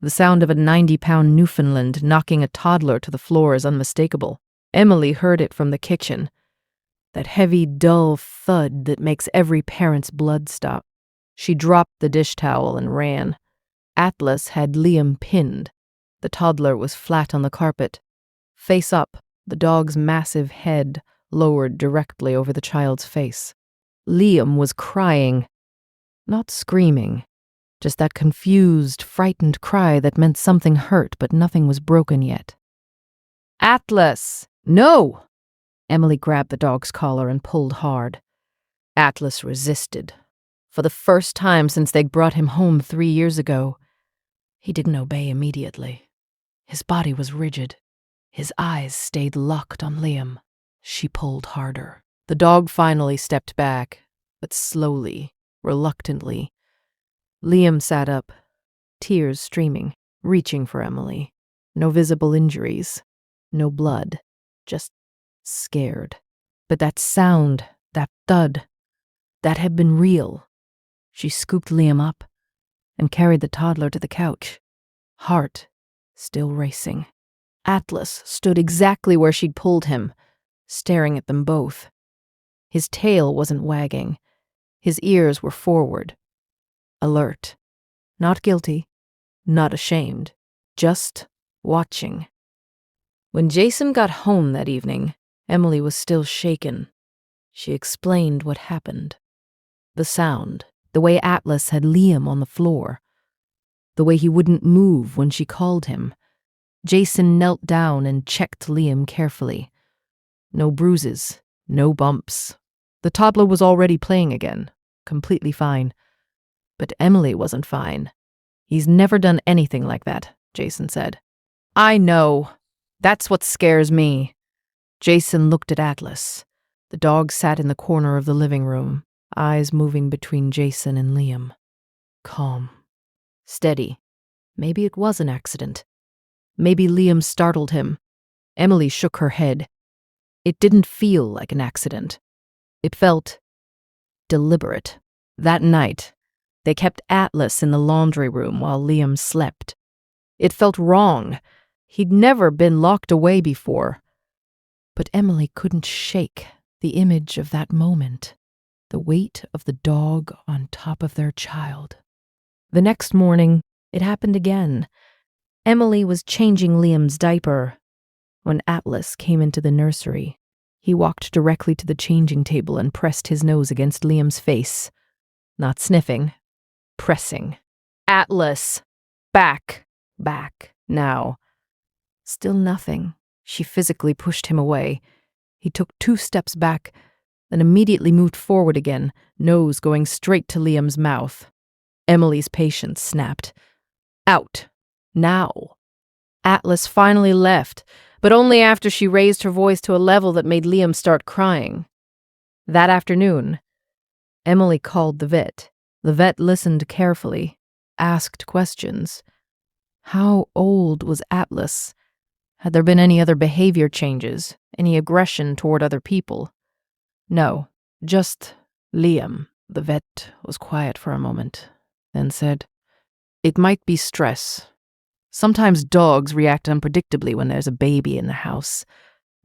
The sound of a 90-pound Newfoundland knocking a toddler to the floor is unmistakable. Emily heard it from the kitchen. That heavy, dull thud that makes every parent's blood stop. She dropped the dish towel and ran. Atlas had Liam pinned. The toddler was flat on the carpet. Face up, the dog's massive head lowered directly over the child's face. Liam was crying. Not screaming. Just that confused, frightened cry that meant something hurt, but nothing was broken yet. "Atlas! No!" Emily grabbed the dog's collar and pulled hard. Atlas resisted. For the first time since they'd brought him home 3 years ago, he didn't obey immediately. His body was rigid. His eyes stayed locked on Liam. She pulled harder. The dog finally stepped back, but slowly, reluctantly. Liam sat up, tears streaming, reaching for Emily. No visible injuries, no blood, just scared. But that sound, that thud, that had been real. She scooped Liam up and carried the toddler to the couch, heart still racing. Atlas stood exactly where she'd pulled him, staring at them both. His tail wasn't wagging. His ears were forward. Alert. Not guilty. Not ashamed. Just watching. When Jason got home that evening, Emily was still shaken. She explained what happened. The sound, the way Atlas had Liam on the floor, the way he wouldn't move when she called him. Jason knelt down and checked Liam carefully. No bruises, no bumps. The toddler was already playing again, completely fine. But Emily wasn't fine. "He's never done anything like that," Jason said. "I know. That's what scares me." Jason looked at Atlas. The dog sat in the corner of the living room, eyes moving between Jason and Liam. Calm. Steady. Maybe it was an accident. Maybe Liam startled him. Emily shook her head. It didn't feel like an accident. It felt deliberate. That night, they kept Atlas in the laundry room while Liam slept. It felt wrong. He'd never been locked away before. But Emily couldn't shake the image of that moment, the weight of the dog on top of their child. The next morning, it happened again. Emily was changing Liam's diaper when Atlas came into the nursery. He walked directly to the changing table and pressed his nose against Liam's face. Not sniffing, pressing. "Atlas! Back! Back! Now!" Still nothing. She physically pushed him away. He took 2 steps back, then immediately moved forward again, nose going straight to Liam's mouth. Emily's patience snapped. "Out! Now!" Atlas finally left, but only after she raised her voice to a level that made Liam start crying. That afternoon, Emily called the vet. The vet listened carefully, asked questions. How old was Atlas? Had there been any other behavior changes, any aggression toward other people? No, just Liam. The vet was quiet for a moment, then said, "It might be stress. Sometimes dogs react unpredictably when there's a baby in the house,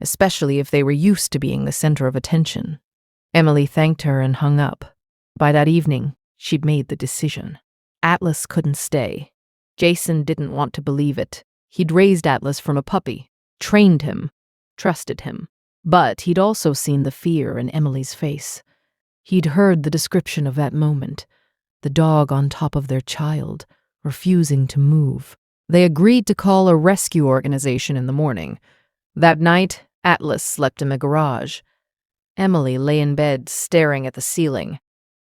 especially if they were used to being the center of attention." Emily thanked her and hung up. By that evening, she'd made the decision. Atlas couldn't stay. Jason didn't want to believe it. He'd raised Atlas from a puppy, trained him, trusted him. But he'd also seen the fear in Emily's face. He'd heard the description of that moment, the dog on top of their child, refusing to move. They agreed to call a rescue organization in the morning. That night, Atlas slept in the garage. Emily lay in bed, staring at the ceiling.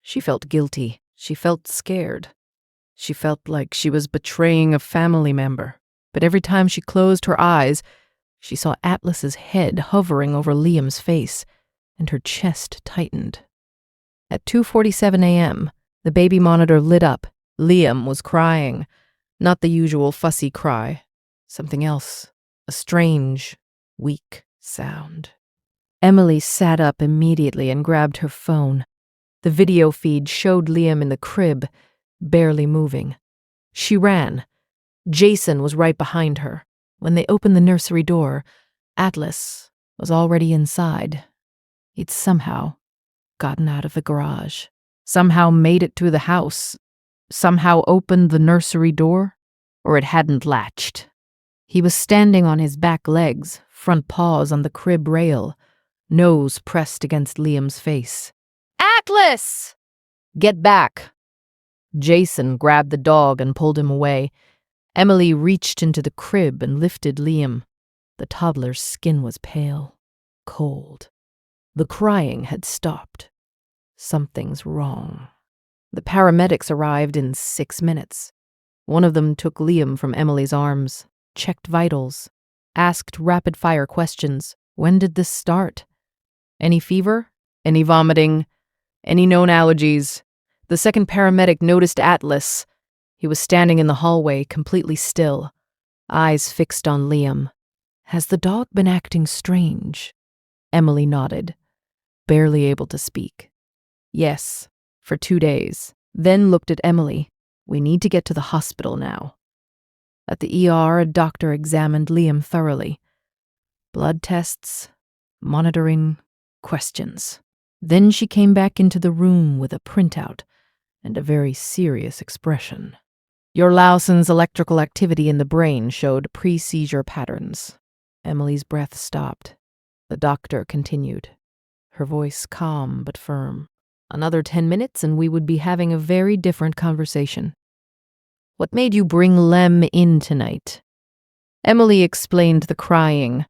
She felt guilty. She felt scared. She felt like she was betraying a family member. But every time she closed her eyes, she saw Atlas's head hovering over Liam's face, and her chest tightened. At 2:47 a.m., the baby monitor lit up. Liam was crying. Not the usual fussy cry. Something else. A strange, weak sound. Emily sat up immediately and grabbed her phone. The video feed showed Liam in the crib, barely moving. She ran. Jason was right behind her. When they opened the nursery door, Atlas was already inside. He'd somehow gotten out of the garage, somehow made it to the house, somehow opened the nursery door, or it hadn't latched. He was standing on his back legs, front paws on the crib rail, nose pressed against Liam's face. "Atlas! Get back!" Jason grabbed the dog and pulled him away. Emily reached into the crib and lifted Liam. The toddler's skin was pale, cold. The crying had stopped. Something's wrong. The paramedics arrived in 6 minutes. One of them took Liam from Emily's arms, checked vitals, asked rapid-fire questions. When did this start? Any fever? Any vomiting? Any known allergies? The second paramedic noticed Atlas. He was standing in the hallway, completely still, eyes fixed on Liam. "Has the dog been acting strange?" Emily nodded, barely able to speak. "Yes, for 2 days." Then looked at Emily. "We need to get to the hospital now." At the ER, a doctor examined Liam thoroughly. Blood tests, monitoring, questions. Then she came back into the room with a printout and a very serious expression. "Your Lawson's electrical activity in the brain showed pre-seizure patterns." Emily's breath stopped. The doctor continued, her voice calm but firm. "Another 10 minutes and we would be having a very different conversation. What made you bring Lem in tonight?" Emily explained the crying,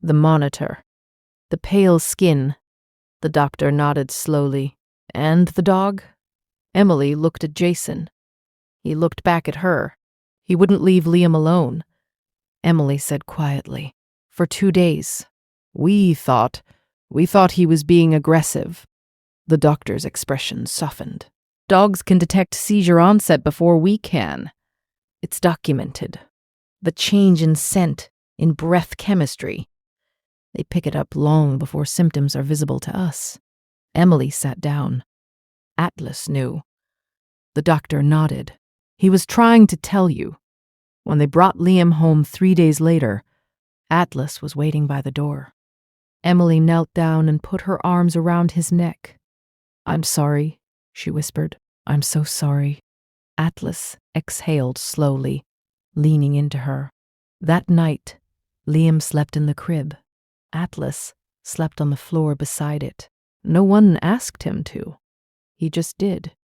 the monitor, the pale skin. The doctor nodded slowly. "And the dog?" Emily looked at Jason. He looked back at her. He wouldn't leave Liam alone. Emily said quietly, "For 2 days. We thought he was being aggressive." The doctor's expression softened. "Dogs can detect seizure onset before we can. It's documented. The change in scent, in breath chemistry. They pick it up long before symptoms are visible to us." Emily sat down. Atlas knew. The doctor nodded. "He was trying to tell you." When they brought Liam home 3 days later, Atlas was waiting by the door. Emily knelt down and put her arms around his neck. "I'm sorry," she whispered. "I'm so sorry." Atlas exhaled slowly, leaning into her. That night, Liam slept in the crib. Atlas slept on the floor beside it. No one asked him to. He just did.